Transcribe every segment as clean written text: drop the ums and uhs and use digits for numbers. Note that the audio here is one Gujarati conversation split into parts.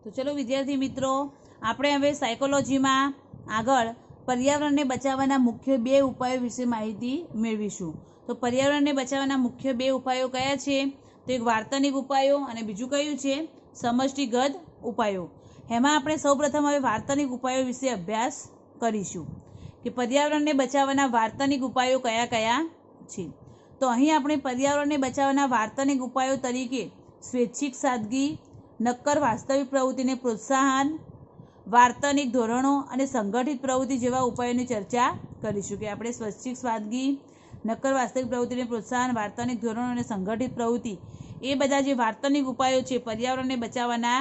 તો ચલો વિદ્યાર્થી મિત્રો, આપણે હવે સાયકોલોજીમાં આગળ પર્યાવરણને બચાવવાના મુખ્ય 2 ઉપાયો વિશે માહિતી મેળવીશું. તો પર્યાવરણને બચાવવાના મુખ્ય 2 ઉપાયો કયા છે? તો એક વાર્તનિક ઉપાયો અને બીજું કયું છે? સમષ્ટિગત ઉપાયો. એમાં આપણે સૌપ્રથમ હવે વાર્તનિક ઉપાયો વિશે અભ્યાસ કરીશું કે પર્યાવરણને બચાવવાના વાર્તનિક ઉપાયો કયા કયા છે. તો અહીં આપણે પર્યાવરણને બચાવવાના વાર્તનિક ઉપાયો તરીકે સ્વૈચ્છિક સાદગી, નક્કર વાસ્તવિક પ્રવૃત્તિને પ્રોત્સાહન, વાર્તનિક ધોરણો અને સંગઠિત પ્રવૃત્તિ જેવા ઉપાયોની ચર્ચા કરીશું. કે આપણે સ્વૈચ્છિક સાદગી, નક્કર વાસ્તવિક પ્રવૃત્તિને પ્રોત્સાહન, વાર્તનિક ધોરણો અને સંગઠિત પ્રવૃત્તિ, એ બધા જે વાર્તનિક ઉપાયો છે, પર્યાવરણને બચાવવાના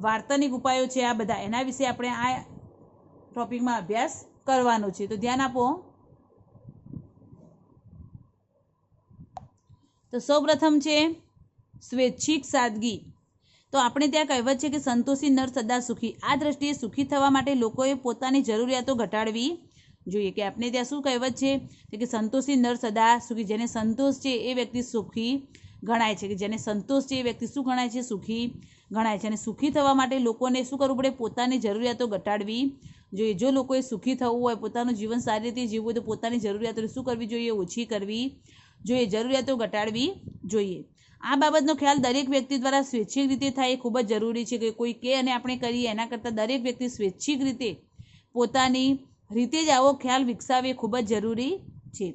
વાર્તનિક ઉપાયો છે, આ બધા એના વિશે આપણે આ ટોપિકમાં અભ્યાસ કરવાનો છે. તો ધ્યાન આપો. તો સૌપ્રથમ છે સ્વૈચ્છિક સાદગી. તો આપણે ત્યાં કહેવત છે કે સંતોષી નર સદા સુખી. આ દ્રષ્ટિએ સુખી થવા માટે લોકોએ પોતાની જરૂરિયાતો ઘટાડવી જોઈએ. કે આપણે ત્યાં શું કહેવત છે કે સંતોષી નર સદા સુખી. જેને સંતોષ છે એ વ્યક્તિ સુખી ગણાય છે. કે જેને સંતોષ છે એ વ્યક્તિ શું ગણાય છે? સુખી ગણાય છે. અને સુખી થવા માટે લોકોને શું કરવું પડે? પોતાની જરૂરિયાતો ઘટાડવી જોઈએ. જો લોકોએ સુખી થવું હોય, પોતાનું જીવન સારી રીતે જીવવું હોય, તો પોતાની જરૂરિયાતો શું કરવી જોઈએ? ઓછી કરવી જોઈએ, જરૂરિયાતો ઘટાડવી જોઈએ. આ બાબતનો ખ્યાલ દરેક વ્યક્તિ દ્વારા સ્વૈચ્છિક રીતે થાય એ ખૂબ જ જરૂરી છે. કે કોઈ કે અને આપણે કરીએ એના કરતાં દરેક વ્યક્તિ સ્વૈચ્છિક રીતે પોતાની રીતે જ આવો ખ્યાલ વિકસાવે એ ખૂબ જ જરૂરી છે.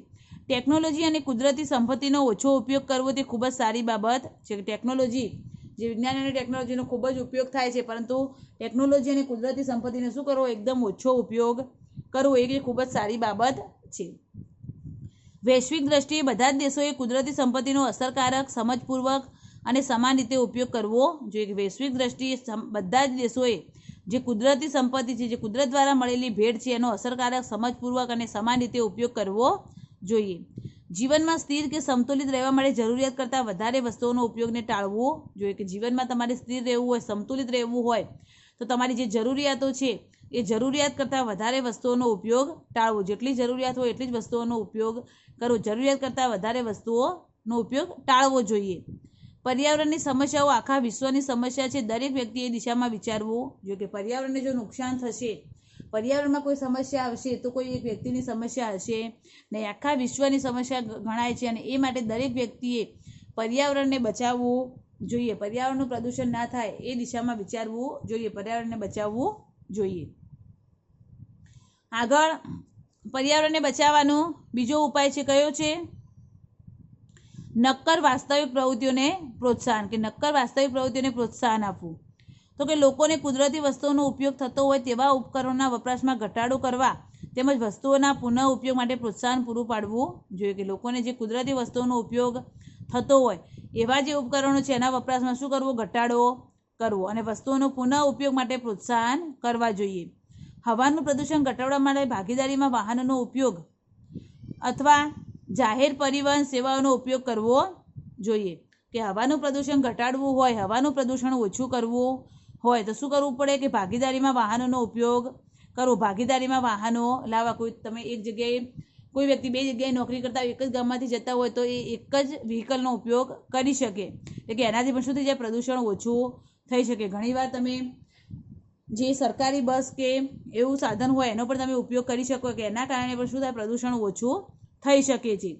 ટેકનોલોજી અને કુદરતી સંપત્તિનો ઓછો ઉપયોગ કરવો તે ખૂબ જ સારી બાબત છે. ટેકનોલોજી, જે વિજ્ઞાન અને ટેકનોલોજીનો ખૂબ જ ઉપયોગ થાય છે, પરંતુ ટેકનોલોજી અને કુદરતી સંપત્તિનો શું કરવો? એકદમ ઓછો ઉપયોગ કરવો એ ખૂબ જ સારી બાબત છે. વૈશ્વિક દ્રષ્ટિએ બધા જ દેશોએ કુદરતી સંપત્તિનો અસરકારક, સમજપૂર્વક અને સમાન રીતે ઉપયોગ કરવો જોઈએ. વૈશ્વિક દ્રષ્ટિએ બધા જ દેશોએ જે કુદરતી સંપત્તિ છે, જે કુદરત દ્વારા મળેલી ભેટ છે, એનો અસરકારક, સમજપૂર્વક અને સમાન રીતે ઉપયોગ કરવો જોઈએ. જીવનમાં સ્થિર કે સંતુલિત રહેવા માટે જરૂરિયાત કરતાં વધારે વસ્તુઓનો ઉપયોગને ટાળવો જોઈએ. કે જીવનમાં તમારે સ્થિર રહેવું હોય, સંતુલિત રહેવું હોય, તો તમારી જે જરૂરિયાતો છે એ જરૂરિયાત કરતાં વધારે વસ્તુઓનો ઉપયોગ ટાળવો. જેટલી જરૂરિયાત હોય એટલી જ વસ્તુઓનો ઉપયોગ કરવો. જરૂરિયાત કરતાં વધારે વસ્તુઓનો ઉપયોગ ટાળવો જોઈએ. પર્યાવરણની સમસ્યાઓ આખા વિશ્વની સમસ્યા છે. દરેક વ્યક્તિએ દિશામાં વિચારવું જોઈએ. કે પર્યાવરણને જો નુકસાન થશે, પર્યાવરણમાં કોઈ સમસ્યા આવશે, તો કોઈ એક વ્યક્તિની સમસ્યા હશે નહીં, આખા વિશ્વની સમસ્યા ગણાય છે. અને એ માટે દરેક વ્યક્તિએ પર્યાવરણને બચાવવું જોઈએ. પર્યાવરણનું પ્રદૂષણ ના થાય એ દિશામાં વિચારવું જોઈએ. પર્યાવરણને બચાવવું જોઈએ. આગળ પર્યાવરણને બચાવવાનો બીજો ઉપાય છે, કયો છે? નક્કર વાસ્તવિક પ્રવૃત્તિઓને પ્રોત્સાહન. કે નક્કર વાસ્તવિક પ્રવૃત્તિઓને પ્રોત્સાહન આપવું. તો કે લોકોને કુદરતી વસ્તુઓનો ઉપયોગ થતો હોય તેવા ઉપકરણોના વપરાશમાં ઘટાડો કરવા તેમજ વસ્તુઓના પુનઃ ઉપયોગ માટે પ્રોત્સાહન પૂરું પાડવું જોઈએ. કે લોકોને જે કુદરતી વસ્તુઓનો ઉપયોગ થતો હોય એવા જે ઉપકરણો છે એના વપરાશમાં શું કરવો? ઘટાડો કરવો. અને વસ્તુઓનો પુનઃ ઉપયોગ માટે પ્રોત્સાહન કરવા જોઈએ. હવાનું પ્રદૂષણ ઘટાડવા માટે ભાગીદારીમાં વાહનોનો ઉપયોગ અથવા જાહેર પરિવહન સેવાઓનો ઉપયોગ કરવો જોઈએ. કે હવાનું પ્રદૂષણ ઘટાડવું હોય, હવાનું પ્રદૂષણ ઓછું કરવું હોય, તો શું કરવું પડે? કે ભાગીદારીમાં વાહનોનો ઉપયોગ કરવો. ભાગીદારીમાં વાહનો લાવવા. કોઈ તમે એક જગ્યાએ, કોઈ વ્યક્તિ 2 જગ્યાએ નોકરી કરતા હોય, એક જ ગામમાંથી જતા હોય, તો એ એક જ વ્હીકલનો ઉપયોગ કરી શકે. એટલે કે એનાથી પણ શું થઈ જાય? પ્રદૂષણ ઓછું થઈ શકે. ઘણીવાર તમે જે સરકારી બસ કે એવું સાધન હોય એનો પણ તમે ઉપયોગ કરી શકો. કે એના કારણે પણ શું થાય? પ્રદૂષણ ઓછું થઈ શકે છે.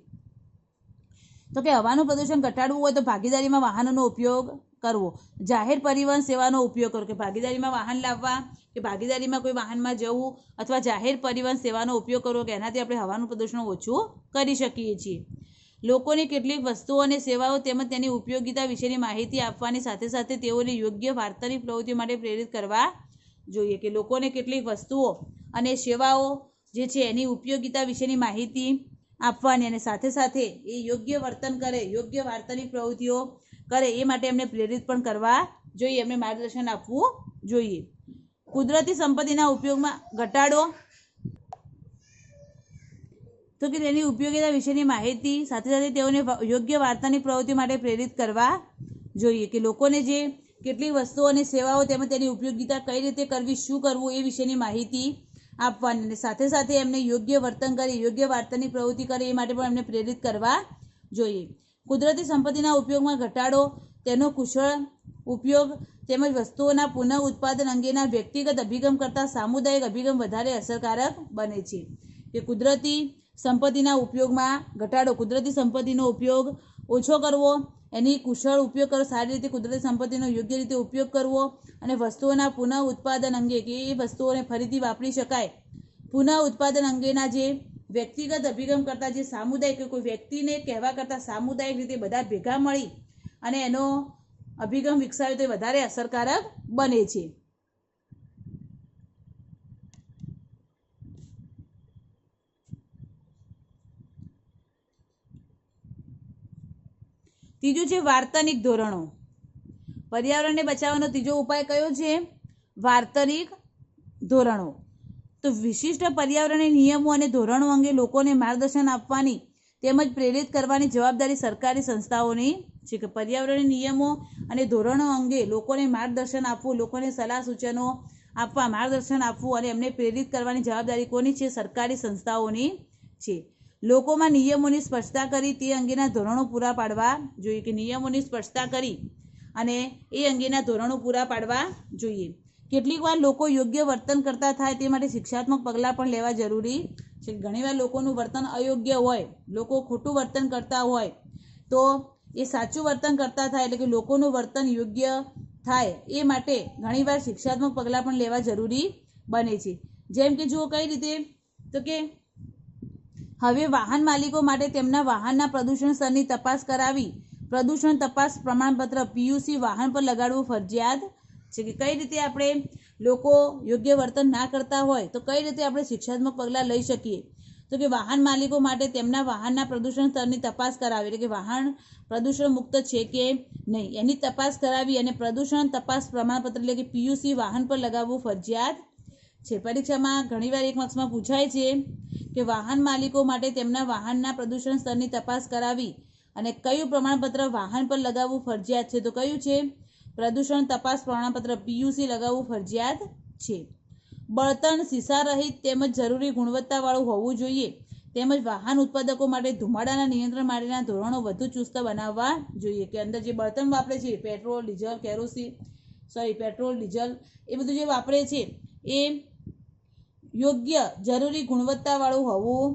તો કે હવાનું પ્રદૂષણ ઘટાડવું હોય તો ભાગીદારીમાં વાહનોનો ઉપયોગ કરવો. જાહેર પરિવહન સેવાનો ઉપયોગ કરો. કે ભાગીદારીમાં વાહન લાવવા, કે ભાગીદારીમાં કોઈ વાહનમાં જવું અથવા જાહેર પરિવહન સેવાનો ઉપયોગ કરવો. કે એનાથી આપણે હવાનું પ્રદૂષણ ઓછું કરી શકીએ છીએ. લોકોને કેટલીક વસ્તુઓ અને સેવાઓ તેમજ તેની ઉપયોગિતા વિશેની માહિતી આપવાની સાથે સાથે તેઓને યોગ્ય વાર્તનિક પ્રવૃત્તિ માટે પ્રેરિત કરવા જોઈએ. કે લોકોને કેટલીક વસ્તુઓ અને સેવાઓ જે છે એની ઉપયોગિતા વિશેની માહિતી આપવાની અને સાથે સાથે એ યોગ્ય વર્તન કરે, યોગ્ય વાર્તનિક પ્રવૃત્તિઓ કરે એ માટે એમને પ્રેરિત પણ કરવા જોઈએ. એમને માર્ગદર્શન આપવું જોઈએ. કુદરતી સંપત્તિના ઉપયોગમાં ઘટાડો. તો કે તેની ઉપયોગિતા વિશેની માહિતી સાથે સાથે તેઓને યોગ્ય વાર્તાની પ્રવૃત્તિ માટે પ્રેરિત કરવા જોઈએ. કે લોકોને જે કેટલીક વસ્તુઓ અને સેવાઓ તેમજ તેની ઉપયોગિતા કઈ રીતે કરવી, શું કરવું એ વિશેની માહિતી આપવાની અને સાથે સાથે એમને યોગ્ય વર્તન કરે, યોગ્ય વાર્તાની પ્રવૃત્તિ કરે એ માટે પણ એમને પ્રેરિત કરવા જોઈએ. કુદરતી સંપત્તિના ઉપયોગમાં ઘટાડો, તેનો કુશળ ઉપયોગ તેમજ વસ્તુઓના પુનઃ ઉત્પાદન અંગેના વ્યક્તિગત અભિગમ કરતાં સામુદાયિક અભિગમ વધારે અસરકારક બને છે. કે કુદરતી સંપત્તિના ઉપયોગમાં ઘટાડો, કુદરતી સંપત્તિનો ઉપયોગ ઓછો કરવો, એની કુશળ ઉપયોગ કરવો, સારી રીતે કુદરતી સંપત્તિનો યોગ્ય રીતે ઉપયોગ કરવો અને વસ્તુઓના પુનઃ ઉત્પાદન અંગે કે એ વસ્તુઓને ફરીથી વાપરી શકાય, પુનઃ ઉત્પાદન અંગેના જે વ્યક્તિગત અભિગમ કરતાં જે સામુદાયિક, કોઈ વ્યક્તિને કહેવા કરતાં સામુદાયિક રીતે બધા ભેગા મળી અને એનો અભિગમ વિકસાવે તો એ વધારે અસરકારક બને છે. ત્રીજું છે વાર્તનિક ધોરણો. પર્યાવરણને બચાવવાનો ત્રીજો ઉપાય કયો છે? વાર્તનિક ધોરણો. તો વિશિષ્ટ પર્યાવરણીય નિયમો અને ધોરણો અંગે લોકોને માર્ગદર્શન આપવાની તેમજ પ્રેરિત કરવાની જવાબદારી સરકારી સંસ્થાઓની છે. કે પર્યાવરણીય નિયમો અને ધોરણો અંગે લોકોને માર્ગદર્શન આપવું, લોકોને સલાહ સૂચનો આપવા, માર્ગદર્શન આપવું અને એમને પ્રેરિત કરવાની જવાબદારી કોની છે? સરકારી સંસ્થાઓની છે. લોકોમાં નિયમોની સ્પષ્ટતા કરી તે અંગેના ધોરણો પૂરા પાડવા જોઈએ. કે નિયમોની સ્પષ્ટતા કરી અને એ અંગેના ધોરણો પૂરા પાડવા જોઈએ. કેટલીક વાર લોકો યોગ્ય વર્તન કરતા થાય તે માટે શિક્ષાત્મક પગલાં પણ લેવા જરૂરી છે. ઘણીવાર લોકોનું વર્તન અયોગ્ય હોય, લોકો ખોટું વર્તન કરતા હોય તો એ સાચું વર્તન કરતા થાય, એટલે કે લોકોનું વર્તન યોગ્ય થાય એ માટે ઘણીવાર શિક્ષાત્મક પગલાં પણ લેવા જરૂરી બને છે. જેમ કે જુઓ કઈ રીતે, તો કે હવે વાહન માલિકો માટે તેમના વાહનના પ્રદૂષણ સ્તરની તપાસ કરાવી પ્રદૂષણ તપાસ પ્રમાણપત્ર PUC વાહન પર લગાડવું ફરજિયાત છે. કે કઈ રીતે આપણે લોકો યોગ્ય વર્તન ના કરતા હોય તો કઈ રીતે આપણે શિક્ષાત્મક પગલાં લઈ શકીએ? તો કે વાહન માલિકો માટે તેમના વાહનના પ્રદૂષણ સ્તરની તપાસ કરાવી, એટલે કે વાહન પ્રદૂષણ મુક્ત છે કે નહીં એની તપાસ કરાવી અને પ્રદૂષણ તપાસ પ્રમાણપત્ર એટલે કે PUC વાહન પર લગાવવું ફરજિયાત છે. પરીક્ષામાં ઘણીવાર એક માર્ક્સમાં પૂછાય છે કે વાહન માલિકો માટે તેમના વાહનના પ્રદૂષણ સ્તરની તપાસ કરાવી અને કયું પ્રમાણપત્ર વાહન પર લગાવવું ફરજિયાત છે? તો કયું છે? પ્રદૂષણ તપાસ પ્રમાણપત્ર PUC લગાવવું ફરજિયાત છે. બળતણ શીશા રહિત તેમજ જરૂરી ગુણવત્તાવાળું હોવું જોઈએ. તેમજ વાહન ઉત્પાદકો માટે ધુમાડાના નિયંત્રણ માટેના ધોરણો વધુ ચુસ્ત બનાવવા જોઈએ. કે અંદર જે બળતણ વાપરે છે, પેટ્રોલ, ડીઝલ એ બધું જે વાપરે છે એ યોગ્ય જરૂરી ગુણવત્તાવાળું હોવું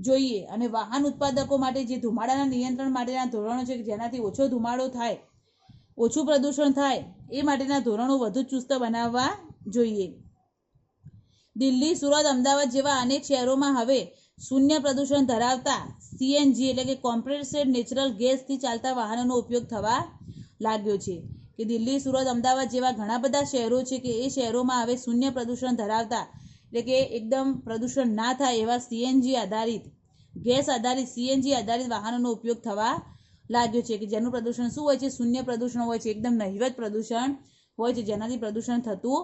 જોઈએ. અને વાહન ઉત્પાદકો માટે જે ધુમાડાના નિયંત્રણ માટેના ધોરણો છે જેનાથી ઓછો ધુમાડો થાય, ઓછું પ્રદૂષણ થાય એ માટેના ધોરણો વધુ ચુસ્ત બનાવવા જોઈએ. દિલ્હી, સુરત, અમદાવાદ જેવા અનેક શહેરોમાં હવે શૂન્ય પ્રદૂષણ ધરાવતા CNG એટલે કે કોમ્પ્રેસ્ડ નેચરલ ગેસથી ચાલતા વાહનોનો ઉપયોગ થવા લાગ્યો છે. કે દિલ્હી, સુરત, અમદાવાદ જેવા ઘણા બધા શહેરો છે કે એ શહેરોમાં હવે શૂન્ય પ્રદૂષણ ધરાવતા એટલે કે એકદમ પ્રદૂષણ ના થાય એવા CNG આધારિત, ગેસ આધારિત CNG આધારિત વાહનોનો ઉપયોગ થવા લાગ્યો છે. કે જેનું પ્રદૂષણ શું હોય છે? શૂન્ય પ્રદૂષણ હોય છે, એકદમ નહિવત પ્રદૂષણ હોય છે, જેનાથી પ્રદૂષણ થતું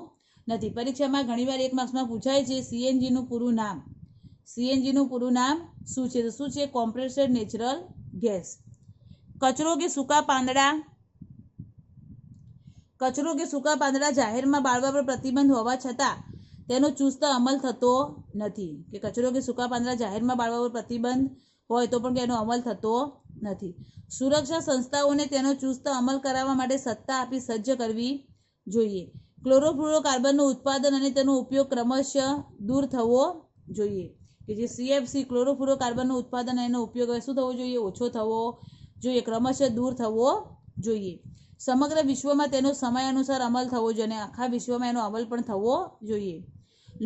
નથી. પરીક્ષામાં ઘણીવાર એક માર્ક્સમાં પૂછાય છે CNGનું પૂરું નામ. CNGનું પૂરું નામ શું છે? તો શું છે? Compressed natural gas. કચરો કે સૂકા પાંદડા જાહેરમાં બાળવા પર પ્રતિબંધ હોવા છતાં તેનો ચુસ્ત અમલ થતો નથી. કે કચરો કે સૂકા પાંદડા જાહેરમાં બાળવા પર પ્રતિબંધ હોય તો પણ તેનો અમલ થતો નથી. સુરક્ષા સંસ્થાઓને તેનો ચુસ્ત અમલ કરાવવા માટે સત્તા આપી સજ્જ કરવી જોઈએ. ક્લોરોફ્લોરોકાર્બનનું ઉત્પાદન અને તેનો ઉપયોગ ક્રમશઃ દૂર થવો જોઈએ. કે જે CFC ક્લોરોફ્લોરોકાર્બનનું ઉત્પાદન એનો ઉપયોગ શું થવો જોઈએ? ઓછો થવો જોઈએ, ક્રમશઃ દૂર થવો જોઈએ. સમગ્ર વિશ્વમાં તેનો સમય અનુસાર અમલ થવો જોઈએ અને આખા વિશ્વમાં એનો અમલ પણ થવો જોઈએ.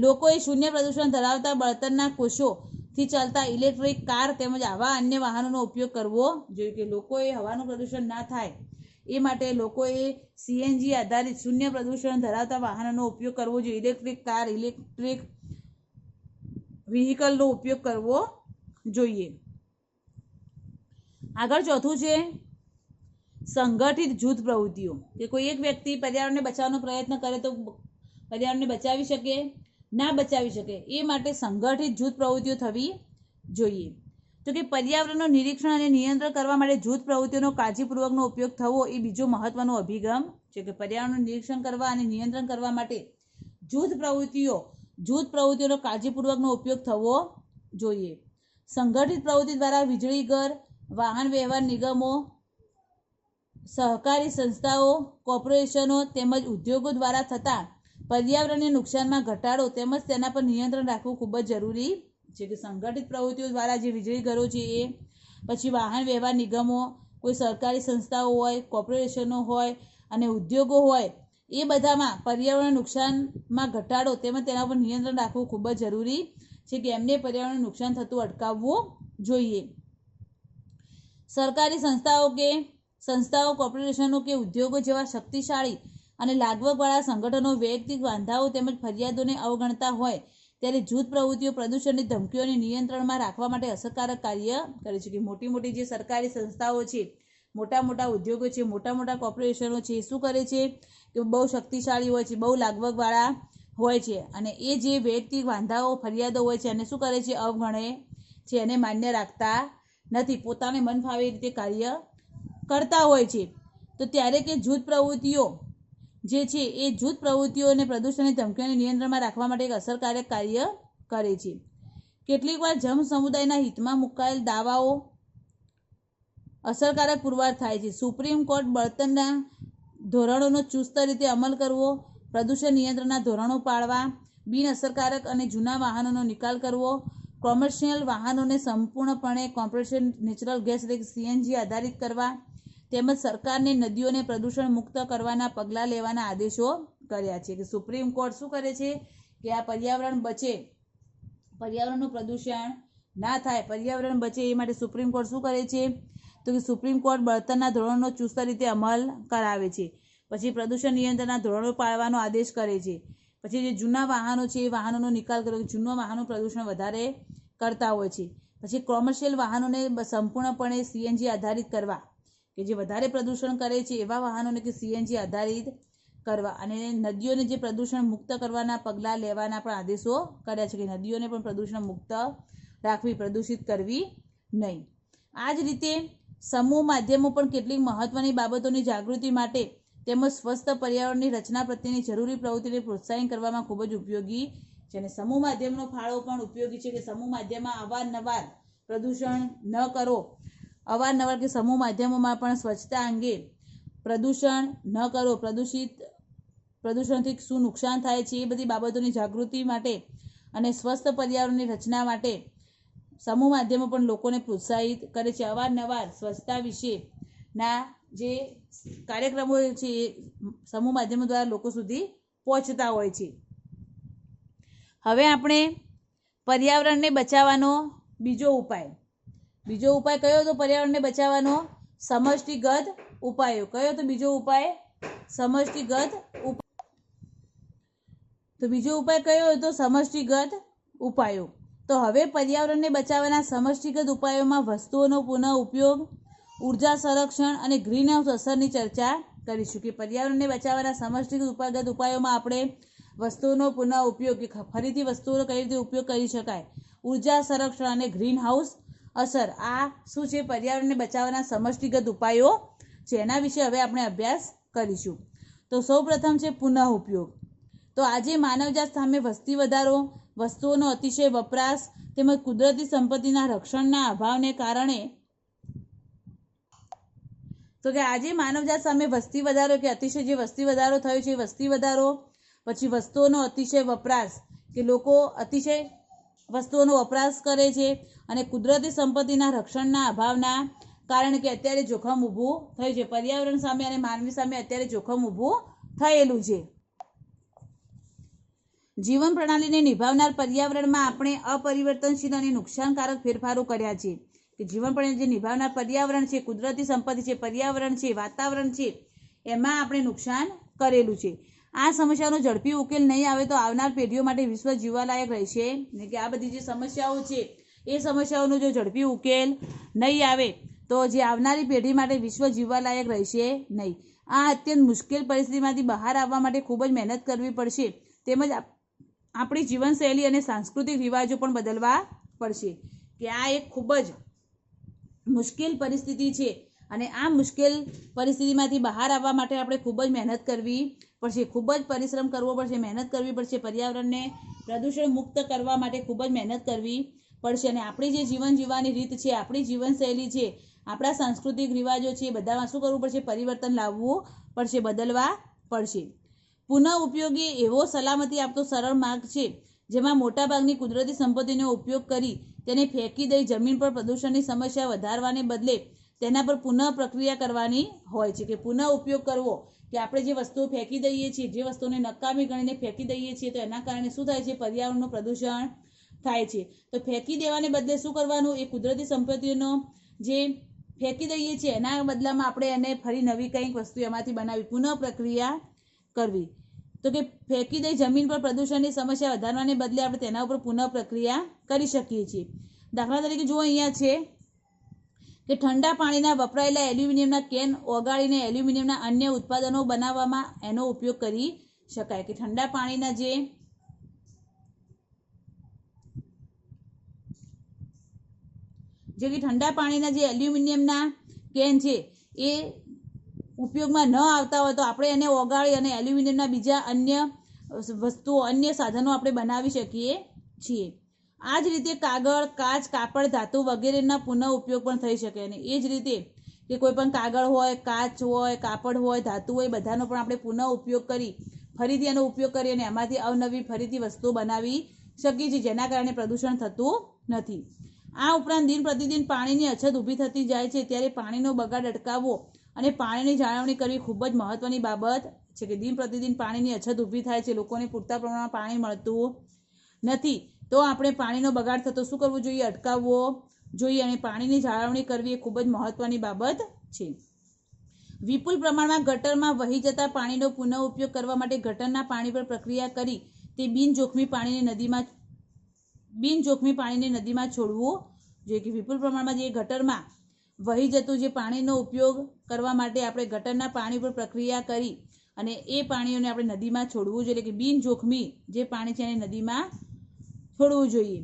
લોકોએ શૂન્ય પ્રદૂષણ ધરાવતા બળતણના કોષોથી ચાલતા ઇલેક્ટ્રિક કાર તેમજ આવા અન્ય વાહનોનો ઉપયોગ કરવો જોઈએ. કે લોકોએ હવાનું પ્રદૂષણ ના થાય એ માટે લોકોએ CNG આધારિત શૂન્ય પ્રદૂષણ ધરાવતા વાહનોનો ઉપયોગ કરવો જોઈએ. ઇલેક્ટ્રિક કાર, ઇલેક્ટ્રિક વ્હીકલનો ઉપયોગ કરવો જોઈએ. આગળ ચોથું છે સંગઠિત જૂથ પ્રવૃત્તિઓ. કે કોઈ એક વ્યક્તિ પર્યાવરણને બચાવવાનો પ્રયત્ન કરે તો પર્યાવરણને બચાવી શકે? ના બચાવી શકે. એ માટે સંગઠિત જૂથ પ્રવૃત્તિઓ થવી જોઈએ. તો કે પર્યાવરણનું નિરીક્ષણ અને નિયંત્રણ કરવા માટે જૂથ પ્રવૃત્તિઓનો કાળજીપૂર્વકનો ઉપયોગ થવો એ બીજો મહત્વનો અભિગમ છે. કે પર્યાવરણનું નિરીક્ષણ કરવા અને નિયંત્રણ કરવા માટે જૂથ પ્રવૃત્તિઓનો કાળજીપૂર્વકનો ઉપયોગ થવો જોઈએ. સંગઠિત પ્રવૃત્તિ દ્વારા વીજળી ઘર, વાહન વ્યવહાર નિગમો સહકારી સંસ્થાઓ, કોર્પોરેશનો તેમજ ઉદ્યોગો દ્વારા થતા પર્યાવરણને નુકસાનમાં ઘટાડો તેમજ તેના પર નિયંત્રણ રાખવું ખૂબ જ જરૂરી છે. કે સંગઠિત પ્રવૃત્તિઓ દ્વારા જે વીજળી ઘરો છે એ, પછી વાહન વ્યવહાર નિગમો, કોઈ સરકારી સંસ્થાઓ હોય, કોર્પોરેશનો હોય અને ઉદ્યોગો હોય, એ બધામાં પર્યાવરણ નુકસાનમાં ઘટાડો તેમજ તેના પર નિયંત્રણ રાખવું ખૂબ જ જરૂરી છે કે એમને પર્યાવરણ નુકસાન થતું અટકાવવું જોઈએ. સરકારી સંસ્થાઓ, કોર્પોરેશનો કે ઉદ્યોગો જેવા શક્તિશાળી અને લાગવગવાળા સંગઠનો વૈયક્તિક વાંધાઓ તેમજ ફરિયાદોને અવગણતા હોય ત્યારે જૂથ પ્રવૃત્તિઓ પ્રદૂષણની ધમકીઓને નિયંત્રણમાં રાખવા માટે અસરકારક કાર્ય કરે છે. કે મોટી મોટી જે સરકારી સંસ્થાઓ છે, મોટા મોટા ઉદ્યોગો છે, મોટા મોટા કોર્પોરેશનો છે, શું કરે છે કે બહુ શક્તિશાળી હોય છે, બહુ લાગવગવાળા હોય છે અને એ જે વૈયક્તિક વાંધાઓ ફરિયાદો હોય છે એને શું કરે છે, અવગણે છે, એને માન્ય રાખતા નથી, પોતાને મન ફાવે એ રીતે કાર્ય કરતા હોય છે. તો ત્યારે કે જૂથ પ્રવૃત્તિઓ જે છે એ જૂથ પ્રવૃત્તિઓ અને પ્રદૂષણની ધમકીઓને નિયંત્રણમાં રાખવા માટે એક અસરકારક કાર્ય કરે છે. કેટલીક વાર જન સમુદાયના હિતમાં મુકાયેલ દાવાઓ અસરકારક પુરવાર થાય છે. સુપ્રીમ કોર્ટ બળતણના ધોરણોનો ચુસ્ત રીતે અમલ કરવો, પ્રદૂષણ નિયંત્રણના ધોરણો પાળવા, બિન અસરકારક અને જૂના વાહનોનો નિકાલ કરવો, કોમર્શિયલ વાહનોને સંપૂર્ણપણે કોમ્પ્રેસ્ડ નેચરલ ગેસ એટલે સીએનજી આધારિત કરવા તેમજ સરકારને નદીઓને પ્રદૂષણ મુક્ત કરવાના પગલાં લેવાના આદેશો કર્યા છે. કે સુપ્રીમ કોર્ટ શું કરે છે કે આ પર્યાવરણ બચે, પર્યાવરણનું પ્રદૂષણ ના થાય, પર્યાવરણ બચે એ માટે સુપ્રીમ કોર્ટ શું કરે છે તો કે સુપ્રીમ કોર્ટ બળતણના ધોરણોનો ચુસ્ત રીતે અમલ કરાવે છે. પછી પ્રદૂષણ નિયંત્રણના ધોરણો પાળવાનો આદેશ કરે છે. પછી જે જૂના વાહનો છે એ વાહનોનો નિકાલ કર્યો, જૂના વાહનો પ્રદૂષણ વધારે કરતા હોય છે. પછી કોમર્શિયલ વાહનોને સંપૂર્ણપણે સીએનજી આધારિત કરવા, કે જે વધારે પ્રદૂષણ કરે છે એવા વાહનોને કે સીએનજી આધારિત કરવા, અને નદીઓને જે પ્રદૂષણ મુક્ત કરવાના પગલાં લેવાના પણ આદેશો કર્યા છે કે નદીઓને પણ પ્રદૂષણ મુક્ત રાખવી, પ્રદૂષિત કરવી નહીં. આ જ રીતે સમૂહ માધ્યમો પણ કેટલીક મહત્વની બાબતોની જાગૃતિ માટે તેમજ સ્વસ્થ પર્યાવરણની રચના પ્રત્યેની જરૂરી પ્રવૃત્તિને પ્રોત્સાહિત કરવામાં ખૂબ જ ઉપયોગી છે. અને સમૂહ માધ્યમનો ફાળો પણ ઉપયોગી છે કે સમૂહ માધ્યમમાં અવારનવાર પ્રદૂષણ ન કરો, અવારનવાર કે સમૂહ માધ્યમોમાં પણ સ્વચ્છતા અંગે પ્રદૂષણ ન કરો, પ્રદૂષણથી શું નુકસાન થાય છે એ બધી બાબતોની જાગૃતિ માટે અને સ્વસ્થ પર્યાવરણની રચના માટે સમૂહ માધ્યમો પણ લોકોને પ્રોત્સાહિત કરે છે. અવારનવાર સ્વચ્છતા વિશેના જે કાર્યક્રમો છે એ સમૂહ માધ્યમો દ્વારા લોકો સુધી પહોંચતા હોય છે. હવે આપણે પર્યાવરણને બચાવવાનો બીજો ઉપાય કયો હતો? પર્યાવરણને બચાવવાનો સમષ્ટિગત ઉપાયો. કયો તો બીજો ઉપાય? સમષ્ટિગત ઉપાય. તો બીજો ઉપાય કયો હતો? સમષ્ટિગત ઉપાયો. તો હવે પર્યાવરણને બચાવવાના સમષ્ટિગત ઉપાયોમાં વસ્તુઓનો પુનઃ ઉપયોગ, ઉર્જા સંરક્ષણ અને ગ્રીનહાઉસ અસરની ચર્ચા કરીશું. કે પર્યાવરણને બચાવવાના સમષ્ટિગત ઉપાયોમાં આપણે વસ્તુઓનો પુનઃ ઉપયોગ, કે ફરીથી વસ્તુઓનો કઈ રીતે ઉપયોગ કરી શકાય, ઉર્જા સંરક્ષણ અને ગ્રીનહાઉસ અસર, આ શું છે? પર્યાવરણને બચાવવાના સમષ્ટિગત ઉપાયો છે. એના વિશે હવે આપણે અભ્યાસ કરીશું. તો સૌપ્રથમ છે પુનઃ ઉપયોગ. તો આજે માનવજાત સામે વસ્તી વધારો, વસ્તુઓનો અતિશય વપરાશ તેમજ કુદરતી સંપત્તિના રક્ષણના અભાવને કારણે, તો કે આજે માનવજાત સામે વસ્તી વધારો કે અતિશય જે વસ્તી વધારો થયો છે, વસ્તી વધારો, પછી વસ્તુઓનો અતિશય વપરાશ, કે લોકો અતિશય વસ્તુઓનો વપરાશ કરે છે, અને કુદરતી સંપત્તિના રક્ષણના અભાવના કારણે કે અત્યારે જોખમ ઊભું થયું છે. પર્યાવરણ સામે અને માનવી સામે અત્યારે જોખમ ઊભું થયેલું છે. જીવન પ્રણાલીને નિભાવનાર પર્યાવરણમાં આપણે અપરિવર્તનશીલ અને નુકસાનકારક ફેરફારો કર્યા છે. કે જીવન પ્રણાલી જે નિભાવનાર પર્યાવરણ છે, કુદરતી સંપત્તિ છે, પર્યાવરણ છે, વાતાવરણ છે, એમાં આપણે નુકસાન કરેલું છે. આ સમસ્યાનો ઝડપી ઉકેલ નહીં આવે તો આવનાર પેઢીઓ માટે વિશ્વ જીવવાલાયક રહેશે ને. કે આ બધી જે સમસ્યાઓ છે એ સમસ્યાઓનો જો ઝડપી ઉકેલ નહીં આવે તો જે આવનારી પેઢી માટે વિશ્વ જીવવાલાયક રહેશે નહીં. આ અત્યંત મુશ્કેલ પરિસ્થિતિમાંથી બહાર આવવા માટે ખૂબ જ મહેનત કરવી પડશે, તેમજ આપણી જીવનશૈલી અને સાંસ્કૃતિક રિવાજો પણ બદલવા પડશે. કે આ એક ખૂબ જ મુશ્કેલ પરિસ્થિતિ છે, અને આ મુશ્કેલ પરિસ્થિતિમાંથી બહાર આવવા માટે આપણે ખૂબ જ મહેનત કરવી પડશે, ખૂબ જ પરિશ્રમ કરવો પડશે, મહેનત કરવી પડશે. પર્યાવરણને પ્રદૂષણ મુક્ત કરવા માટે ખૂબ જ મહેનત કરવી પડશે. અને આપણી જે જીવન જીવવાની રીત છે, આપણી જીવનશૈલી છે, આપણા સાંસ્કૃતિક રિવાજો છે એ બધામાં શું કરવું પડશે? પરિવર્તન લાવવું પડશે, બદલવા પડશે. પુનઃ ઉપયોગી એવો સલામતી આપતો સરળ માર્ગ છે જેમાં મોટાભાગની કુદરતી સંપત્તિનો ઉપયોગ કરી તેને ફેંકી દઈ જમીન પર પ્રદૂષણની સમસ્યા વધારવાને બદલે તેના પર પુનઃ પ્રક્રિયા કરવાની હોય છે. કે પુનઃ ઉપયોગ કરવો, કે આપણે જે વસ્તુઓ ફેંકી દઈએ છીએ, જે વસ્તુઓને નકામી ગણીને ફેંકી દઈએ છીએ, તો એના કારણે શું થાય છે? પર્યાવરણનું પ્રદૂષણ થાય છે. તો ફેંકી દેવાને બદલે શું કરવાનું? એ કુદરતી સંપત્તિઓનો જે ફેંકી દઈએ છીએ એના બદલામાં આપણે એને ફરી નવી કંઈક વસ્તુ એમાંથી બનાવી પુનઃ પ્રક્રિયા કરવી. તો કે ફેંકી દઈ જમીન પર પ્રદૂષણની સમસ્યા વધારવાને બદલે આપણે તેના ઉપર પુનઃ પ્રક્રિયા કરી શકીએ છીએ. દાખલા તરીકે જુઓ, અહીંયા છે કે ઠંડા પાણીના વપરાયેલા એલ્યુમિનિયમના કેન ઓગાળીને એલ્યુમિનિયમના અન્ય ઉત્પાદનો બનાવવામાં એનો ઉપયોગ કરી શકાય. કે ઠંડા પાણીના જે એલ્યુમિનિયમના કેન છે એ ઉપયોગમાં ન આવતા હોય તો આપણે એને ઓગાળી અને એલ્યુમિનિયમના બીજા અન્ય વસ્તુઓ, અન્ય સાધનો આપણે બનાવી શકીએ છીએ. આ જ રીતે કાગળ, કાચ, કાપડ, ધાતુ વગેરેના પુનઃ ઉપયોગ પણ થઈ શકે. અને એ જ રીતે કે કોઈ પણ કાગળ હોય, કાચ હોય, કાપડ હોય, ધાતુ હોય, બધાનો પણ આપણે પુનઃ ઉપયોગ કરી ફરીથી એનો ઉપયોગ કરી અને એમાંથી અવનવી ફરીથી વસ્તુઓ બનાવી શકીએ છીએ, જેના કારણે પ્રદૂષણ થતું નથી. આ ઉપરાંત દિન પ્રતિદિન પાણીની અછત ઊભી થતી જાય છે, ત્યારે પાણીનો બગાડ અટકાવવો અને પાણીની જાળવણી કરવી ખૂબ જ મહત્વની બાબત છે. કે દિન પ્રતિદિન પાણીની અછત ઊભી થાય છે, લોકોને પૂરતા પ્રમાણમાં પાણી મળતું નથી, તો આપણે પાણીનો બગાડ થતો શું કરવું જોઈએ? અટકાવવો જોઈએ. અને પાણીની જાળવણી કરવી એ ખૂબ જ મહત્વની બાબત છે. વિપુલ પ્રમાણમાં ગટરમાં વહી જતા પાણીનો પુનઃ ઉપયોગ કરવા માટે ગટરના પાણી પર પ્રક્રિયા કરી તે બિનજોખમી પાણીને નદીમાં છોડવું જોઈએ. કે વિપુલ પ્રમાણમાં જે ગટરમાં વહી જતું જે પાણીનો ઉપયોગ કરવા માટે આપણે ગટરના પાણી પર પ્રક્રિયા કરી અને એ પાણીઓને આપણે નદીમાં છોડવું જોઈએ. કે બિનજોખમી જે પાણી છે એને નદીમાં છોડવું જોઈએ.